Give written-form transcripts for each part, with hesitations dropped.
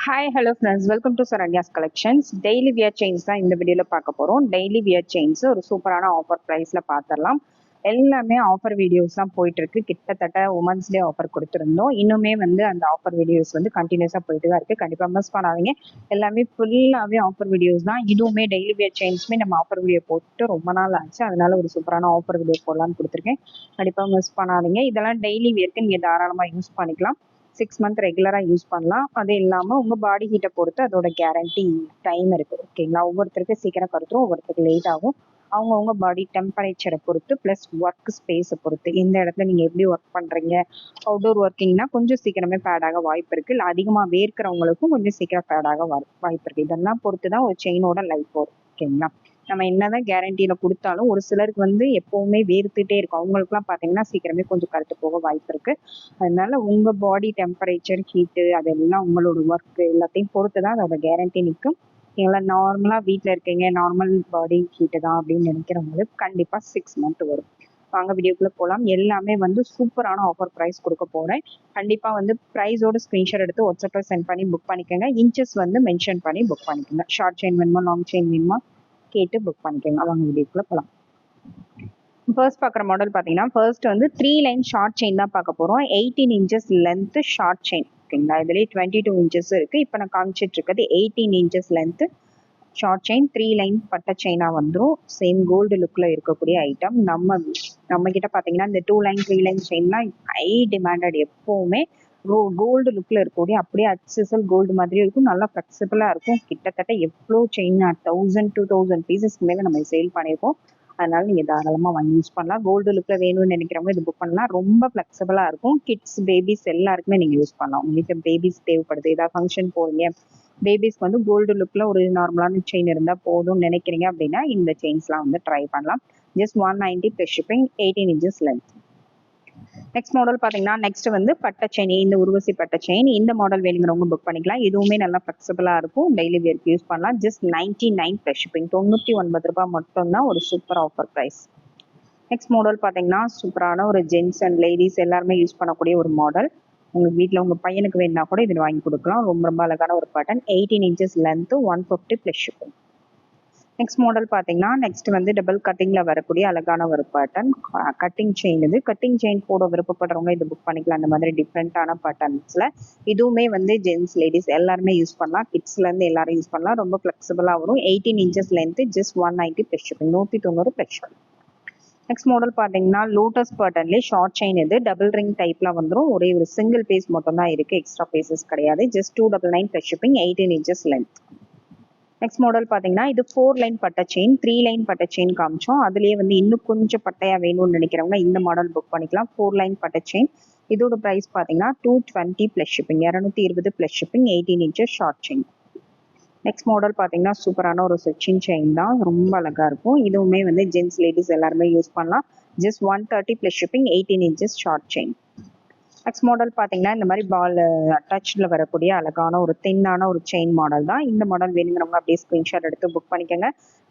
Hi hello friends, welcome to Saranya's collections. Daily wear chains தான் இந்த வீடியோவில் பார்க்க போகிறோம். டெய்லி வியர் செயின்ஸ் ஒரு சூப்பரான ஆஃபர் ப்ரைஸில் பார்த்துடலாம். எல்லாமே ஆஃபர் வீடியோஸ் தான் போயிட்டுருக்கு. கிட்டத்தட்ட உமன்ஸ் டே ஆஃபர் கொடுத்துருந்தோம். இன்னுமே அந்த ஆஃபர் வீடியோஸ் கண்டினியூஸாக போயிட்டு தான் இருக்குது. கண்டிப்பாக மிஸ் பண்ணாதீங்க. எல்லாமே ஃபுல்லாகவே ஆஃபர் வீடியோஸ் தான். இதுவுமே டெய்லி வியர் செயின்ஸுமே நம்ம ஆஃபர் வீடியோ போட்டு ரொம்ப நாள் ஆச்சு. அதனால ஒரு சூப்பரான ஆஃபர் வீடியோ போடலான்னு கொடுத்துருக்கேன். கண்டிப்பாக மிஸ் பண்ணாதீங்க. இதெல்லாம் டெய்லி வியர்க்கு நீங்கள் தாராளமாக யூஸ் பண்ணிக்கலாம். 6 மந்த் ரெகுலராக யூஸ் பண்ணலாம். அது இல்லாமல் உங்கள் பாடி ஹீட்டை பொறுத்து அதோட கேரண்டி டைம் இருக்குது. ஓகேங்களா? ஒவ்வொருத்தருக்கு சீக்கிரம் கருத்துரும், ஒவ்வொருத்தருக்கு லேட் ஆகும். அவங்கவுங்க பாடி டெம்பரேச்சரை பொறுத்து ப்ளஸ் ஒர்க் ஸ்பேஸை பொறுத்து எந்த இடத்துல நீங்கள் எப்படி ஒர்க் பண்ணுறீங்க. அவுட்டோர் ஒர்க்கிங்னா கொஞ்சம் சீக்கிரமே பேடாக வாய்ப்பு இருக்குது. இல்லை அதிகமாக வேர்க்கிறவங்களுக்கும் கொஞ்சம் சீக்கிரம் பேடாக வாய்ப்பு இருக்குது. இதெல்லாம் பொறுத்து தான் ஒரு செயினோட லைஃப் வரும். ஓகேங்களா? நம்ம என்னதான் கேரண்டியில கொடுத்தாலும் ஒரு சிலருக்கு எப்பவுமே வேர்த்துட்டே இருக்கும். அவங்களுக்குலாம் பார்த்தீங்கன்னா சீக்கிரமே கொஞ்சம் கருத்து போக வாய்ப்பு இருக்கு. அதனால உங்க பாடி டெம்பரேச்சர், ஹீட்டு அதெல்லாம் உங்களோட ஒர்க் எல்லாத்தையும் பொறுத்து தான் அதோட கேரண்டி நிற்கும். நீங்களா நார்மலா வீட்டில் இருக்கீங்க, நார்மல் பாடி ஹீட்டு தான் அப்படின்னு நினைக்கிறவங்களுக்கு கண்டிப்பா 6 மந்த் வரும். வாங்க வீடியோக்குள்ள போகலாம். எல்லாமே சூப்பரான ஆஃபர் ப்ரைஸ் கொடுக்க போறேன். கண்டிப்பா ப்ரைஸோட ஸ்கிரீன்ஷாட் எடுத்து வாட்ஸ்அப்ல சென்ட் பண்ணி புக் பண்ணிக்கோங்க. இன்ச்சஸ் மென்ஷன் பண்ணி புக் பண்ணிக்கோங்க. ஷார்ட் செயின் வேணுமா, லாங் செயின் வேணுமா கேட்டு புக் பண்ணிக்கோங்க. அவங்க வீடியோக்குள்ள போகலாம். ஃபர்ஸ்ட் பார்க்குற மாடல் பார்த்தீங்கன்னா ஃபர்ஸ்ட் 3 லைன் ஷார்ட் செயின் தான் பார்க்க போகிறோம். 18 இன்ச்சஸ் லென்த்து ஷார்ட் செயின். ஓகேங்களா? இதுலேயே 22 இன்ச்சஸ் இருக்குது. இப்போ நான் காமிச்சிட்டு இருக்கிறது 18 inches length short chain 3 line பட்ட செயினாக வந்துடும். சேம் கோல்டு லுக்கில் இருக்கக்கூடிய ஐட்டம். நம்ம கிட்ட பார்த்தீங்கன்னா இந்த 2 லைன் 3 லைன் செயின்லாம் ஹை டிமாண்டட். எப்போவுமே கோல்டு லுக்கில் இருக்கக்கூடிய அப்படியே அக்சசல் கோல்டு மாதிரி இருக்கும். நல்லா ஃப்ளெக்சிபிளாக இருக்கும். கிட்டத்தட்ட எவ்வளோ செயின் 1000 to 2000 பீசஸ்க்கு மேலே நம்ம சேல் பண்ணியிருக்கோம். அதனால நீங்கள் தாராளமாக வாங்கி யூஸ் பண்ணலாம். கோல்டு லுக்கில் வேணும்னு நினைக்கிறவங்க இது புக் பண்ணலாம். ரொம்ப ஃப்ளெக்சிபிளாக இருக்கும். கிட்ஸ், பேபிஸ் எல்லாருக்குமே நீங்கள் யூஸ் பண்ணலாம். உங்கள் வீட்டில் பேபிஸ் தேவைப்படுது, ஏதாவது ஃபங்க்ஷன் போறீங்க, பேபிஸ்க்கு கோல்டு லுக்கில் ஒரு நார்மலான செயின் இருந்தால் போதும்னு நினைக்கிறீங்க அப்படின்னா இந்த செயின்ஸ்லாம் ட்ரை பண்ணலாம். Just 190 plus shipping, 18 inches length. Next model பார்த்தீங்கன்னா நெக்ஸ்ட் பட்டை செயின், இந்த உருவசி பட்டை செயின். இந்த மாடல் வேணுங்கிறவங்க புக் பண்ணிக்கலாம். இதுவுமே நல்லா ஃப்ளெக்சிபிளாக இருக்கும். டெய்லி வேர்க்கு யூஸ் பண்ணலாம். ஜஸ்ட் 99 ப்ளஸ் ஷிப்பிங், 99 ரூபாய் மட்டும்தான். ஒரு super offer price. Next model பார்த்தீங்கன்னா சூப்பரான ஒரு ஜென்ஸ் அண்ட் லேடிஸ் எல்லாருமே யூஸ் பண்ணக்கூடிய ஒரு மாடல். உங்கள் வீட்டில் உங்கள் பையனுக்கு வேணுன்னா கூட இது வாங்கி கொடுக்கலாம். ரொம்ப ரொம்ப அழகான ஒரு pattern. 18 inches length, 150 plus shipping. Next model பார்த்தீங்கன்னா நெக்ஸ்ட் டபுள் கட்டிங்கில் வரக்கூடிய அழகான ஒரு பேட்டர்ன். Cutting chain. இது கட்டிங் செயின் போட விருப்பப்படுறவங்க இது புக் பண்ணிக்கலாம். அந்த மாதிரி டிஃப்ரெண்ட்டான பேட்டர்ன்ஸில் இதுவுமே ஜென்ஸ், லேடிஸ் எல்லாருமே யூஸ் பண்ணலாம். கிட்ஸ்லேருந்து எல்லாரும் யூஸ் பண்ணலாம். ரொம்ப ஃப்ளெக்சிபிளாக வரும். 18 inches length, just 190 plus shipping, 190 plus shipping. Next model பார்த்தீங்கன்னா லோட்டஸ் பேட்டர்ன்லேயே ஷார்ட் செயின். இது டபுள் ரிங் டைப்பில் வந்துடும். ஒரே ஒரு சிங்கிள் பீஸ் மட்டும் தான் இருக்குது. எக்ஸ்ட்ரா பீசஸ் கிடையாது. Just 299 plus shipping, 18 inches length. Next model பார்த்தீங்கன்னா இது 4 லைன் பட்டை செயின், 3 லைன் பட்டை செயின் காமிச்சோம். அதுலேயே இன்னும் கொஞ்சம் பட்டையா வேணும்னு நினைக்கிறவங்க இந்த மாடல் புக் பண்ணிக்கலாம். 4 லைன் பட்டை செயின். இதோட ப்ரைஸ் பார்த்தீங்கன்னா 220 plus shipping, 220 plus shipping, 18 inches short chain. Next model பார்த்தீங்கன்னா சூப்பரான ஒரு செச்சின் செயின் தான். ரொம்ப அழகாக இருக்கும். இதுவுமே ஜென்ஸ், லேடிஸ் எல்லாருமே யூஸ் பண்ணலாம். Just 130 plus shipping, 18 inches short chain. Next model பார்த்தீங்கன்னா இந்த மாதிரி பால் அட்டாச்சில் வரக்கூடிய அழகான ஒரு தின்னான ஒரு செயின் மாடல் தான். இந்த மாடல் வேணுங்கிறவங்க அப்படியே ஸ்க்ரீன்ஷாட் எடுத்து புக் பண்ணிக்கோங்க.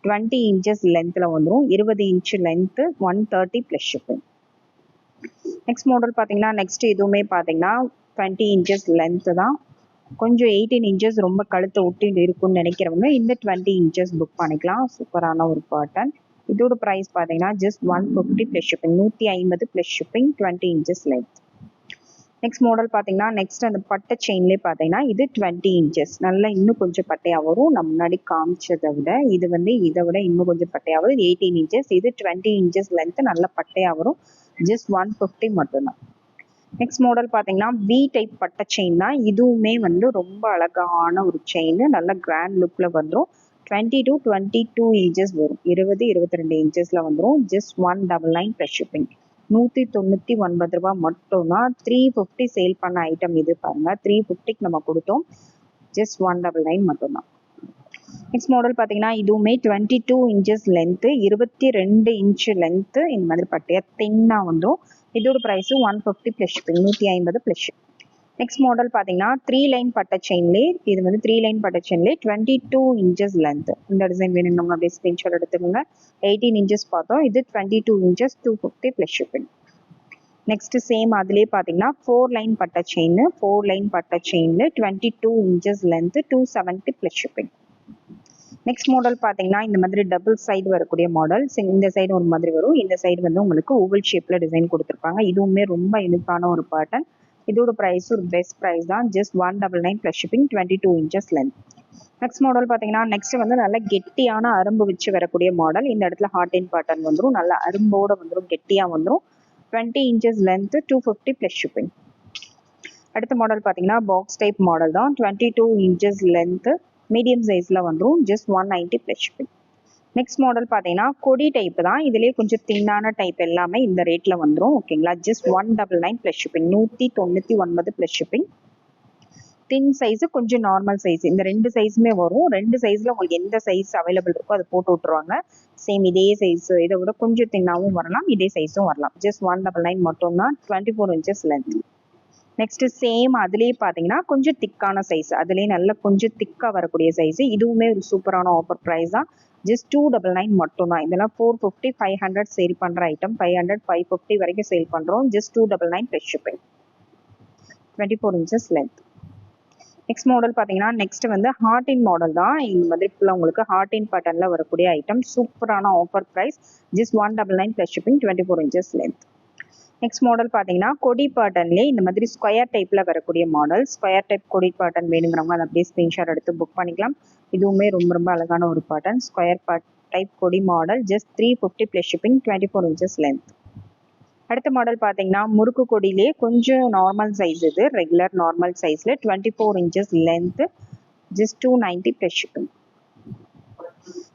20 இன்ச்சஸ் லென்த்தில் வந்துடும். 20 inch length, 130 plus shipping. Next model பார்த்தீங்கன்னா நெக்ஸ்ட் இதுவுமே பார்த்தீங்கன்னா 20 இன்ச்சஸ் லென்த்து தான். கொஞ்சம் 18 இன்ச்சஸ் ரொம்ப கழுத்தை ஒட்டி இருக்குன்னு நினைக்கிறவங்க இந்த 20 இன்ச்சஸ் புக் பண்ணிக்கலாம். சூப்பரான ஒரு பேட்டர்ன். இதோட ப்ரைஸ் பார்த்தீங்கன்னா just 150 plus shipping, 150 plus shipping, 20 inches length. Next model பார்த்தீங்கன்னா நெக்ஸ்ட் அந்த பட்டை செயின்லேயே பார்த்தீங்கன்னா இது 20 இன்ச்சஸ். நல்லா இன்னும் கொஞ்சம் பட்டையாக வரும். நம்ம முன்னாடி காமிச்சதை விட இது இதை விட இன்னும் கொஞ்சம் பட்டையாக வரும். 18 இன்ச்சஸ். இது 20 இன்ச்சஸ் லென்த்து, நல்ல பட்டையாக வரும். ஜஸ்ட் 150 மட்டும்தான். நெக்ஸ்ட் மாடல் பார்த்தீங்கன்னா வி டைப் பட்டை செயின் தான். இதுவுமே ரொம்ப அழகான ஒரு செயின். நல்ல கிராண்ட் லுக்கில் வந்துடும். 20 to 22 இன்ச்சஸ் வரும். 20, 22 இன்ச்சஸில் வந்துடும். ஜஸ்ட் 199 ப்ளஸ் ஷிப்பிங், 199 ரூபாய் மட்டும்தான். 350 சேல் பண்ண ஐட்டம் இது பாருங்க. 350க்கு நம்ம கொடுத்தோம். ஜஸ்ட் 199 மட்டும்தான். நெக்ஸ்ட் மாடல் பார்த்தீங்கன்னா இதுவுமே 22 இன்ச்சஸ் லென்த்து, 22 இன்ச்சு லென்த்து. இந்த மாதிரி பட்டையா தின்னாக வந்துடும். இதோட price 150 plus shipping, 150 plus shipping. Next model பார்த்தீங்கன்னா 3 லைன் பட்டை செயின்லேயே இது 3 லைன் பட்டை செயின்லேயே 22 இன்ச்சஸ் லென்த். இந்த டிசைன் வேணும்னு அப்படியே ஸ்க்ரீன்ஷாட் எடுத்துக்கோங்க. 18 இன்ச்சஸ் பார்த்தோம். இது 22 inches, 250 plus shipping. Next same அதுலேயே பார்த்தீங்கன்னா 4 லைன் பட்ட செயின், 4 லைன் பட்ட செயினில் 22 inches length, 270 plus shipping. Next model பார்த்தீங்கன்னா இந்த மாதிரி டபுள் சைடு வரக்கூடிய மாடல். இந்த சைடு ஒரு மாதிரி வரும், இந்த சைடு வந்து உங்களுக்கு ஓவல் ஷேப்ல டிசைன் கொடுத்துருப்பாங்க. இதுவுமே ரொம்ப யூனிக்கான ஒரு பேட்டர்ன். இதோட ப்ரைஸ் ஒரு பெஸ்ட் ப்ரைஸ் தான், just 199 plus shipping, 22 inches length. Next model பார்த்தீங்கன்னா நெக்ஸ்ட் வந்து நல்ல கெட்டியான அரும்பு வச்சு வரக்கூடிய மாடல். இந்த இடத்துல ஹார்ட் இன் பேட்டர்ன் வந்துடும், நல்ல அரும்போட வந்துடும், கெட்டியாக வந்துடும். 20 இன்ச்சஸ் லென்த், 250 ப்ளஸ் ஷிப்பிங். அடுத்த மாடல் பார்த்தீங்கன்னா பாக்ஸ் டைப் மாடல் தான், 22 இன்ச்சஸ் லென்த், மீடியம் சைஸில் வந்துடும், just 190 plus shipping. Next model பார்த்தீங்கன்னா கொடி டைப் தான், இதுலேயே கொஞ்சம் தின்னான டைப் எல்லாமே இந்த ரேட்டில் வந்துடும். ஓகேங்களா, just 199 plus shipping, 199 plus shipping. Thin size கொஞ்சம் நார்மல் சைஸ், இந்த ரெண்டு சைஸுமே வரும். ரெண்டு சைஸில் உங்களுக்கு எந்த சைஸ் அவைலபிள் இருக்கோ அதை போட்டு விட்ருவாங்க. சேம் இதே சைஸ், இதை விட கொஞ்சம் தின்னாகவும் வரலாம், இதே சைஸும் வரலாம். ஜஸ்ட் 199 மட்டும்தான், 24 இன்ச்சஸ் லென்த். நெக்ஸ்ட் சேம் அதுலேயே பார்த்தீங்கன்னா கொஞ்சம் திக்கான சைஸ், அதுலேயே நல்ல கொஞ்சம் திக்காக வரக்கூடிய சைஸ். இதுவுமே ஒரு சூப்பரான ஆஃபர் ப்ரைஸ் தான், ஜஸ்ட் 299 மட்டும்தான். இதெல்லாம் 450, 500 சேல் பண்ணுற ஐட்டம், 500, 550 வரைக்கும் சேல் பண்ணுறோம். Just 299 plus shipping, 24 inches length. Next model பார்த்தீங்கன்னா நெக்ஸ்ட் வந்து ஹார்ட் இன் மாடல் தான். இந்த மாதிரி ஃபுல்லாக உங்களுக்கு ஹார்ட் இன் பேட்டர்னில் வரக்கூடிய ஐட்டம், சூப்பரான offer price, just 199 plus shipping, 24 inches length. Next model பார்த்தீங்கன்னா கொடி பேட்டர்ன்லேயே இந்த மாதிரி ஸ்கொயர் டைப்பில் வரக்கூடிய மாடல். ஸ்கொயர் டைப் கொடி பேட்டர்ன் வேணுங்கிறவங்க அதை அப்படியே ஸ்க்ரீன்ஷாட் எடுத்து புக் பண்ணிக்கலாம். இதுவுமே ரொம்ப ரொம்ப அழகான ஒரு பேட்டர்ன், ஸ்கொயர் டைப் கொடி model, just 350 plus shipping, 24 inches length. அடுத்த மாடல் பார்த்தீங்கன்னா முறுக்கு கொடியிலே கொஞ்சம் நார்மல் சைஸ், இது ரெகுலர் நார்மல் சைஸில் 24 inches length, just 290 plus shipping.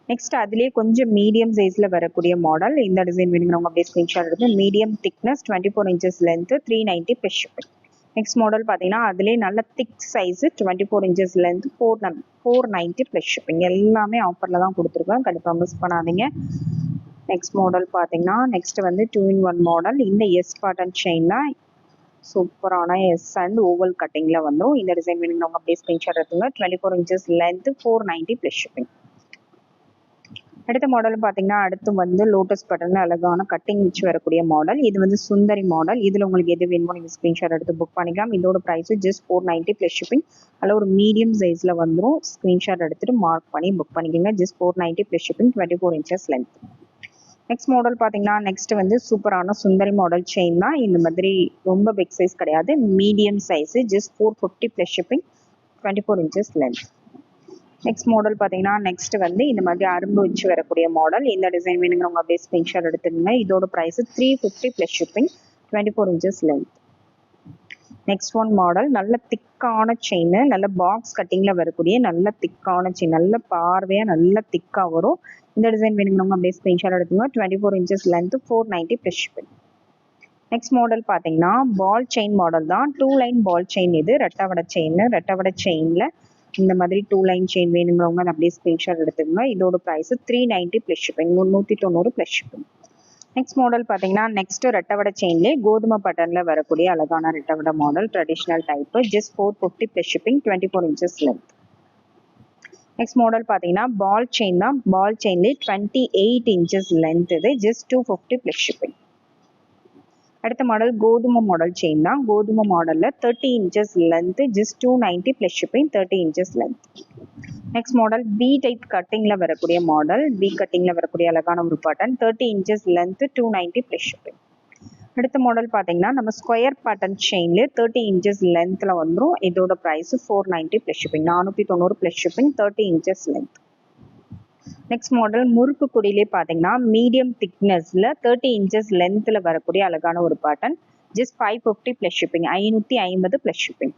Next அதுலேயே கொஞ்சம் மீடியம் சைஸில் வரக்கூடிய மாடல். இந்த டிசைன் வேணுங்கிறவங்க அப்படியே ஸ்க்ரீன்ஷாட் எடுத்து, medium thickness, 24 inches length, 390 plus shipping. Next model பார்த்தீங்கன்னா அதுலேயே நல்ல thick size, 24 inches length, 490 plus shipping. எல்லாமே ஆஃபரில் தான் கொடுத்துருக்கேன், கண்டிப்பாக மிஸ் பண்ணாதீங்க. நெக்ஸ்ட் மாடல் பார்த்தீங்கன்னா நெக்ஸ்ட் வந்து 2-in-1 மாடல். இந்த எஸ் பேட்டர்ன் செயின் தான், சூப்பரான எஸ் அண்ட் ஓவல் கட்டிங்கில் வந்துடும். இந்த டிசைன் வேணுங்கிறவங்க அப்படியே ஸ்க்ரீன்ஷாட் எடுத்துங்க, 24 இன்ச்சஸ் லென்த், 490 ப்ளஸ் ஷிப்பிங். அடுத்த மாடல் பார்த்தீங்கன்னா அடுத்து வந்து லோட்டஸ் பேட்டர்னில் அழகான கட்டிங் வச்சு வரக்கூடிய மாடல். இது வந்து சுந்தரி மாடல். இதில் உங்களுக்கு எது வேணுமோ நீங்கள் ஸ்க்ரீன்ஷாட் எடுத்து புக் பண்ணிக்கலாம். இதோட ப்ரைஸு ஜஸ்ட் 490 ப்ளஸ் ஷிப்பிங். அதில் ஒரு மீடியம் சைஸில் வந்துடும், ஸ்க்ரீன்ஷாட் எடுத்துகிட்டு மார்க் பண்ணி புக் பண்ணிக்கோங்க. Just 490 plus shipping, 24 inches length. Next model பார்த்தீங்கன்னா நெக்ஸ்ட் வந்து சூப்பரான சுந்தரி மாடல் செயின் தான். இந்த மாதிரி ரொம்ப பிக் சைஸ் கிடையாது, medium size, just 450 plus shipping, 24 inches length. Next model பார்த்தீங்கன்னா நெக்ஸ்ட் வந்து இந்த மாதிரி அரும்பு வச்சு வரக்கூடிய மாடல். இந்த டிசைன் வேணுங்கிறவங்க அப்படியே ஸ்க்ரீன்ஷாட் எடுத்துக்கோங்க. இதோட price 350 plus shipping, 24 inches length. Next one model நல்ல திக்கான செயின், நல்ல பாக்ஸ் கட்டிங்கில் வரக்கூடிய நல்ல திக்கான செயின், நல்ல பார்வையாக நல்ல திக்காக வரும். இந்த டிசைன் வேணுங்கிறவங்க அப்படியே ஸ்க்ரீன்ஷாட் எடுத்துக்கோங்க. 24 inches length, 490 plus shipping. Next model பார்த்தீங்கன்னா பால் செயின் மாடல் தான், 2 லைன் பால் செயின். இது ரெட்டவடை செயின், ரெட்டவடை செயினில் இந்த மாதிரி 2 லைன் செயின் வேணுங்கிறவங்க அதை அப்படியே ஸ்க்ரீன்ஷாட் எடுத்துக்கோங்க. இதோட price 390 plus shipping, 390 plus shipping. Next model பார்த்தீங்கன்னா நெக்ஸ்ட் ரெட்டவடை செயின்லேயே கோதுமை பட்டனில் வரக்கூடிய அழகான ரெட்டவடை model, traditional type, just 450 plus shipping, 24 inches length. Next model பார்த்தீங்கன்னா பால் செயின் தான், பால் செயின்லேயே 28 இன்ச்சஸ் லென்த். இது ஜஸ்ட் 250 ப்ளஸ் ஷிப்பிங். அடுத்த மாடல் கோதுமை மாடல் செயின் தான், கோதுமை மாடலில் 30 inches length, just 290 plus shipping, 30 inches length. Next model B type கட்டிங்கில் வரக்கூடிய மாடல், பி கட்டிங்கில் வரக்கூடிய அழகான ஒரு pattern, 30 inches length, 290 plus shipping. அடுத்த மாடல் பார்த்தீங்கன்னா நம்ம ஸ்கொயர் பேட்டர்ன் செயின்லேயே 30 இன்ச்சஸ் லென்த்தில் வந்துடும். இதோட price 490 plus shipping, 490 plus shipping, 30 inches length. Next model முறுக்கு கொடியிலே பார்த்தீங்கன்னா மீடியம் திக்னஸில் 30 இன்ச்சஸ் லென்த்தில் வரக்கூடிய அழகான ஒரு pattern, just 550 plus shipping, 550 plus shipping.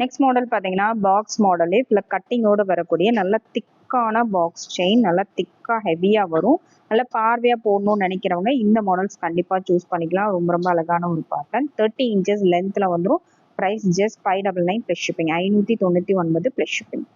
Next model பார்த்தீங்கன்னா பாக்ஸ் மாடலே இல்லை கட்டிங்கோடு வரக்கூடிய நல்ல திக்கான பாக்ஸ் செயின், நல்லா திக்காக ஹெவியாக வரும். நல்லா பார்வையாக போடணும்னு நினைக்கிறவங்க இந்த மாடல்ஸ் கண்டிப்பாக சூஸ் பண்ணிக்கலாம். ரொம்ப ரொம்ப அழகான ஒரு பேட்டர்ன், 30 இன்ச்சஸ் லென்த்தில் வந்துடும். Price just 599 plus shipping, 599 plus shipping.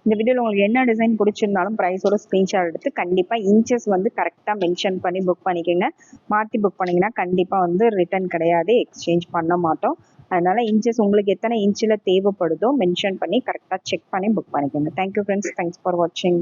இந்த வீடியோவில் உங்களுக்கு என்ன டிசைன் பிடிச்சிருந்தாலும் ப்ரைஸோட ஸ்க்ரீன்ஷாட் எடுத்து கண்டிப்பாக இன்ச்சஸ் வந்து கரெக்டாக மென்ஷன் பண்ணி புக் பண்ணிக்கோங்க. மாற்றி புக் பண்ணிங்கன்னா கண்டிப்பாக வந்து ரிட்டர்ன் கிடையாது, எக்ஸ்சேஞ்ச் பண்ண மாட்டோம். அதனால் இன்ச்சஸ் உங்களுக்கு எத்தனை இன்ச்சில் தேவைப்படுதோ மென்ஷன் பண்ணி கரெக்டாக செக் பண்ணி புக் பண்ணிக்கோங்க. தேங்க்யூ ஃப்ரெண்ட்ஸ், தேங்க்ஸ் ஃபார் வாட்சிங்.